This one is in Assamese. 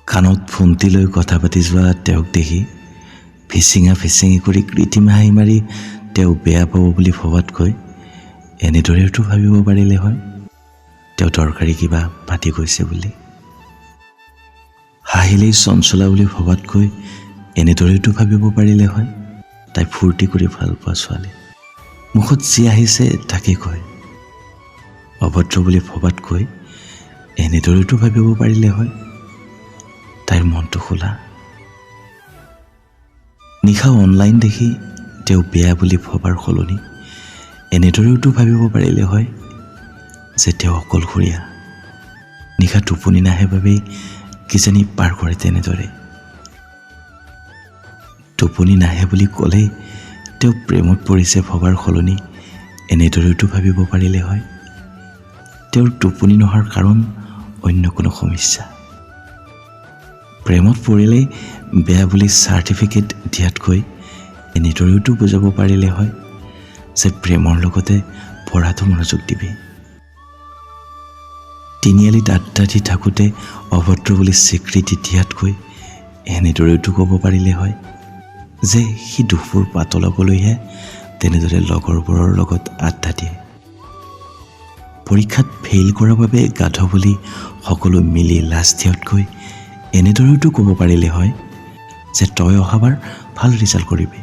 কাণত ফোনটি লৈ কথা পাতি যোৱা তেওঁক দেখি ফিচিঙি কৰি কৃত্ৰিম হাঁহি মাৰি তেওঁ বেয়া পাব বুলি ভবাতকৈ এনেদৰেতো ভাবিব পাৰিলে হয় তেওঁ দৰকাৰী কিবা পাতি গৈছে বুলি। হাঁহিলেই চঞ্চলা বুলি ভবাতকৈ এনেদৰেতো ভাবিব পাৰিলে হয় তাই ফূৰ্তি কৰি ভাল পোৱা ছোৱালী। মুখত যি আহিছে তাকে কয়। অভদ্ৰ বুলি ভবাতকৈ এনেদৰেতো ভাবিব পাৰিলে হয় তাইৰ মনটো খোলা। নিশা অনলাইন দেখি তেওঁ বেয়া বুলি ভবাৰ সলনি এনেদৰেওতো ভাবিব পাৰিলে হয় যে তেওঁ অকলশৰীয়া। নিশা টোপনি নাহে বাবেই কিজানি পাৰ কৰে তেনেদৰে। টোপনি নাহে বুলি ক'লেই তেওঁ প্ৰেমত পৰিছে ভবাৰ সলনি এনেদৰেওতো ভাবিব পাৰিলে হয় তেওঁৰ টোপনি নহাৰ কাৰণ অন্য কোনো সমস্যা। প্ৰেমত পৰিলেই বেয়া বুলি চাৰ্টিফিকেট দিয়াতকৈ এনেদৰেওতো বুজাব পাৰিলে হয় যে প্ৰেমৰ লগতে পঢ়াটো মনোযোগ দিবি। তিনিআলিত আড্ডা দি থাকোঁতে অভদ্ৰ বুলি স্বীকৃতি দিয়াতকৈ এনেদৰেওতো ক'ব পাৰিলে হয় যে সি দুখবোৰ পাতলাবলৈহে তেনেদৰে লগৰবোৰৰ লগত আড্ডা দিয়ে। পৰীক্ষাত ফেইল কৰাৰ বাবে গাধ বুলি সকলো মিলি লাজ দিয়াতকৈ এনেদৰেওতো ক'ব পাৰিলে হয় যে তই অহাবাৰ ভাল ৰিজাল্ট কৰিবি।